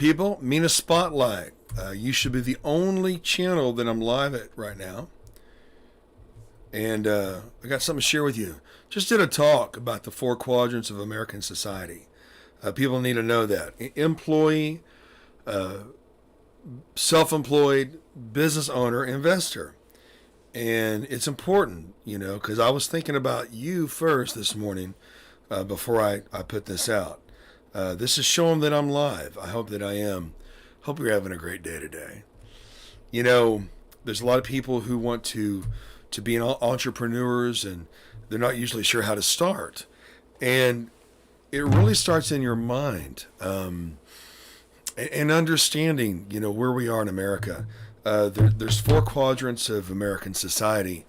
people? Mina Spotlight. You should be the only channel that I'm live at right now. And I got something to share with you. Just did a talk about the four quadrants of American society. People need to know that. Employee, self-employed, business owner, investor. And it's important, because I was thinking about you first this morning before I put this out. This is showing that I'm live. I hope that I am. Hope you're having a great day today. There's a lot of people who want to be entrepreneurs, and they're not usually sure how to start. And it really starts in your mind, and understanding, where we are in America. There's four quadrants of American society.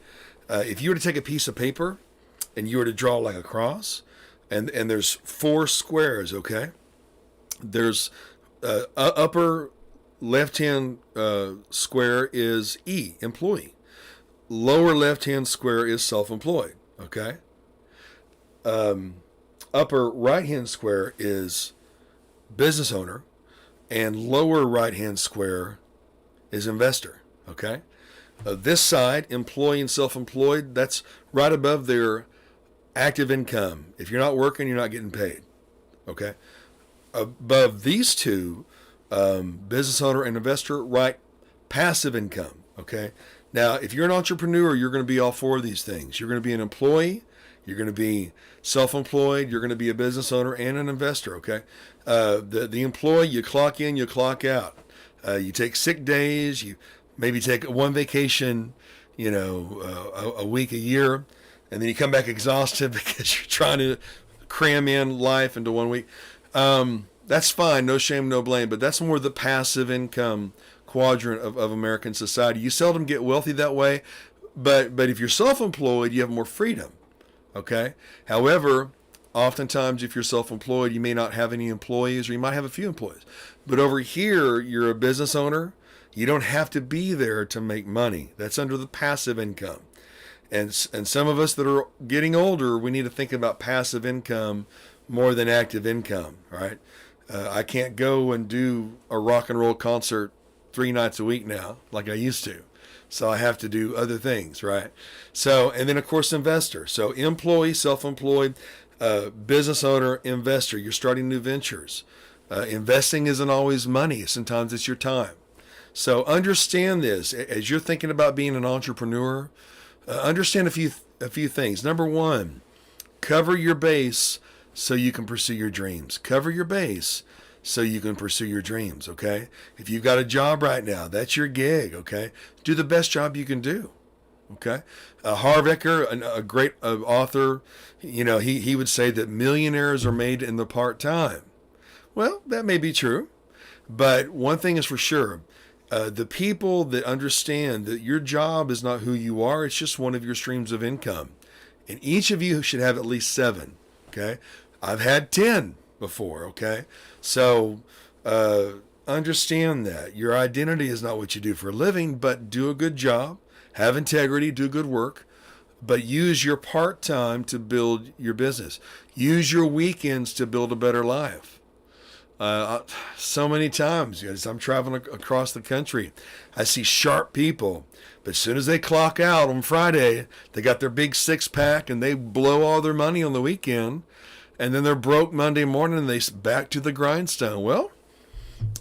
If you were to take a piece of paper and you were to draw like a cross, and there's four squares, okay? There's upper left-hand square is E, employee. Lower left-hand square is self-employed, okay? Upper right-hand square is business owner, and lower right-hand square is investor, okay? This side, employee and self-employed, that's right above their active income. If you're not working, you're not getting paid, okay? Above these two, business owner and investor, right, passive income, okay? Now, if you're an entrepreneur, you're going to be all four of these things. You're going to be an employee, you're going to be self-employed, you're going to be a business owner and an investor, okay? The employee, you clock in, you clock out. You take sick days, you maybe take one vacation, a week, a year, and then you come back exhausted because you're trying to cram in life into 1 week. That's fine, no shame, no blame, but that's more the passive income quadrant of American society. You seldom get wealthy that way, but if you're self-employed, you have more freedom, okay? However, oftentimes if you're self-employed, you may not have any employees, or you might have a few employees. But over here, you're a business owner. You don't have to be there to make money. That's under the passive income. And some of us that are getting older, we need to think about passive income more than active income, right? I can't go and do a rock and roll concert 3 nights a week now like I used to. So I have to do other things, right? So, and then of course, investor. So employee, self-employed, business owner, investor. You're starting new ventures. Investing isn't always money. Sometimes it's your time. So understand this as you're thinking about being an entrepreneur. Understand a few things. Number one, cover your base so you can pursue your dreams. Cover your base so you can pursue your dreams. Okay. If you've got a job right now, that's your gig. Okay. Do the best job you can do. Okay. Harv Eker, a great author, he would say that millionaires are made in the part-time. Well, that may be true, but one thing is for sure. The people that understand that your job is not who you are, it's just one of your streams of income. And each of you should have at least 7, okay? I've had 10 before, okay? So understand that. Your identity is not what you do for a living, but do a good job, have integrity, do good work, but use your part-time to build your business. Use your weekends to build a better life. So many times, as I'm traveling across the country, I see sharp people, but as soon as they clock out on Friday, they got their big 6-pack and they blow all their money on the weekend, and then they're broke Monday morning and they back to the grindstone. Well,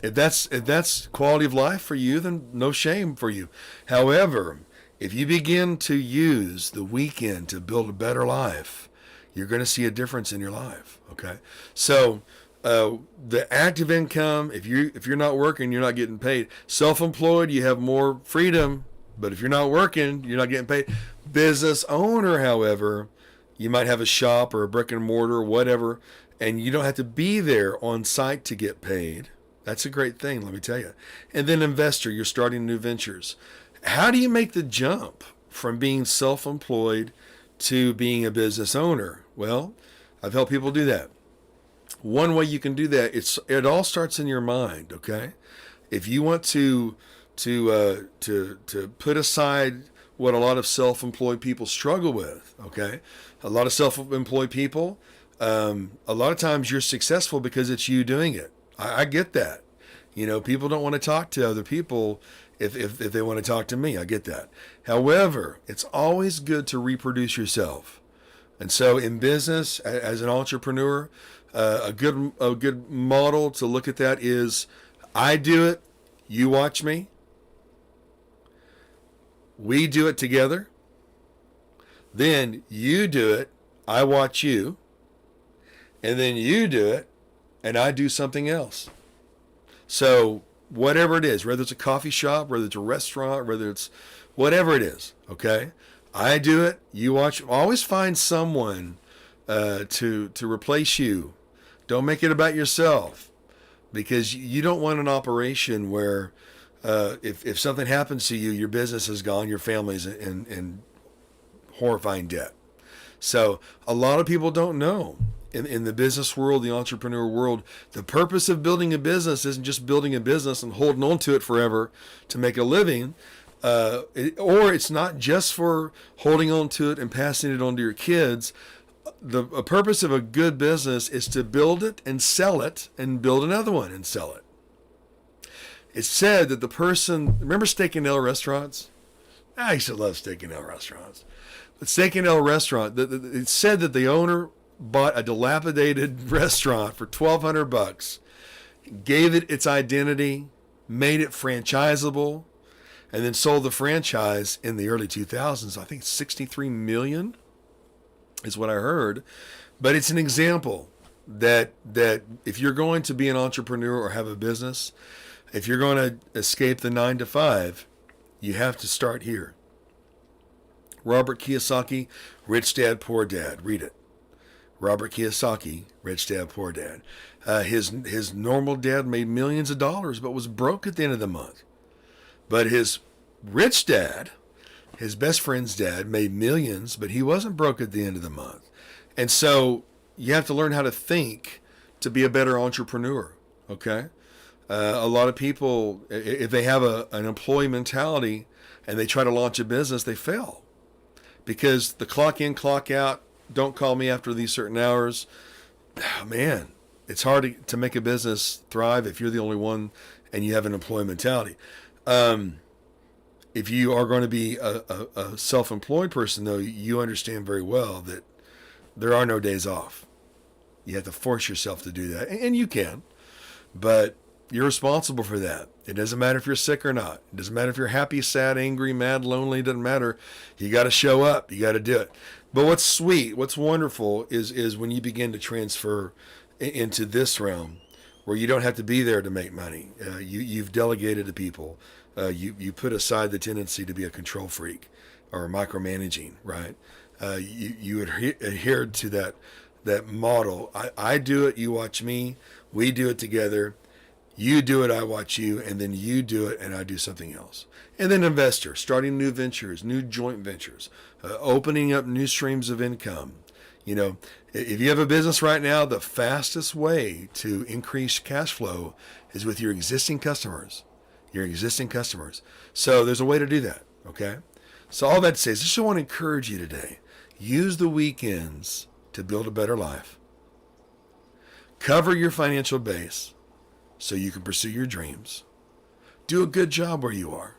if that's quality of life for you, then no shame for you. However, if you begin to use the weekend to build a better life, you're going to see a difference in your life. Okay, so. The active income, if you're not working, you're not getting paid. Self-employed, you have more freedom, but if you're not working, you're not getting paid. Business owner, however, you might have a shop or a brick and mortar or whatever, and you don't have to be there on site to get paid. That's a great thing, let me tell you. And then investor, you're starting new ventures. How do you make the jump from being self-employed to being a business owner? Well, I've helped people do that. One way you can do that, it all starts in your mind, okay? If you want to put aside what a lot of self-employed people struggle with, okay? A lot of self-employed people, a lot of times you're successful because it's you doing it. I get that. People don't want to talk to other people if they want to talk to me. I get that. However, it's always good to reproduce yourself. And so in business, as an entrepreneur, a good model to look at that is, I do it, you watch me. We do it together. Then you do it, I watch you. And then you do it, and I do something else. So whatever it is, whether it's a coffee shop, whether it's a restaurant, whether it's whatever it is, okay? I do it, you watch. Always find someone to replace you. Don't make it about yourself, because you don't want an operation where if something happens to you, your business is gone, your family's in horrifying debt. So a lot of people don't know. In the business world, the entrepreneur world, the purpose of building a business isn't just building a business and holding on to it forever to make a living, or it's not just for holding on to it and passing it on to your kids. The purpose of a good business is to build it and sell it and build another one and sell it. It's said that the person, remember Steak and Ale restaurants? I used to love Steak and Ale restaurants. But Steak and Ale restaurant, it's said that the owner bought a dilapidated restaurant for $1,200, gave it its identity, made it franchisable, and then sold the franchise in the early 2000s. I think $63 million is what I heard. But it's an example that if you're going to be an entrepreneur or have a business, if you're going to escape the 9 to 5, you have to start here. Robert Kiyosaki, Rich Dad, Poor Dad. Read it. Robert Kiyosaki, Rich Dad, Poor Dad. His normal dad made millions of dollars, but was broke at the end of the month. But his rich dad, his best friend's dad, made millions, but he wasn't broke at the end of the month. And so you have to learn how to think to be a better entrepreneur, okay? A lot of people, if they have an employee mentality and they try to launch a business, they fail. Because the clock in, clock out, don't call me after these certain hours. Oh, man, it's hard to make a business thrive if you're the only one and you have an employee mentality. If you are going to be a self-employed person, though, you understand very well that there are no days off. You have to force yourself to do that, and you can, but you're responsible for that. It doesn't matter if you're sick or not. It doesn't matter if you're happy, sad, angry, mad, lonely. It doesn't matter. You got to show up. You got to do it. But what's sweet, what's wonderful is when you begin to transfer into this realm where you don't have to be there to make money. You've delegated to people. You put aside the tendency to be a control freak or micromanaging, right? You adhered to that model. I do it, you watch me. We do it together. You do it, I watch you, and then you do it, and I do something else. And then investor, starting new ventures, new joint ventures, opening up new streams of income. If you have a business right now, the fastest way to increase cash flow is with your existing customers. So there's a way to do that, okay? So all that to say is, I just want to encourage you today. Use the weekends to build a better life. Cover your financial base so you can pursue your dreams. Do a good job where you are.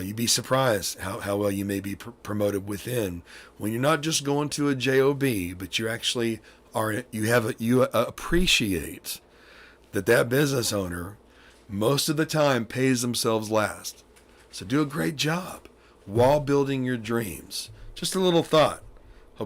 You'd be surprised how well you may be promoted within when you're not just going to a job, but you actually are. You appreciate that business owner most of the time pays themselves last. So do a great job while building your dreams. Just a little thought.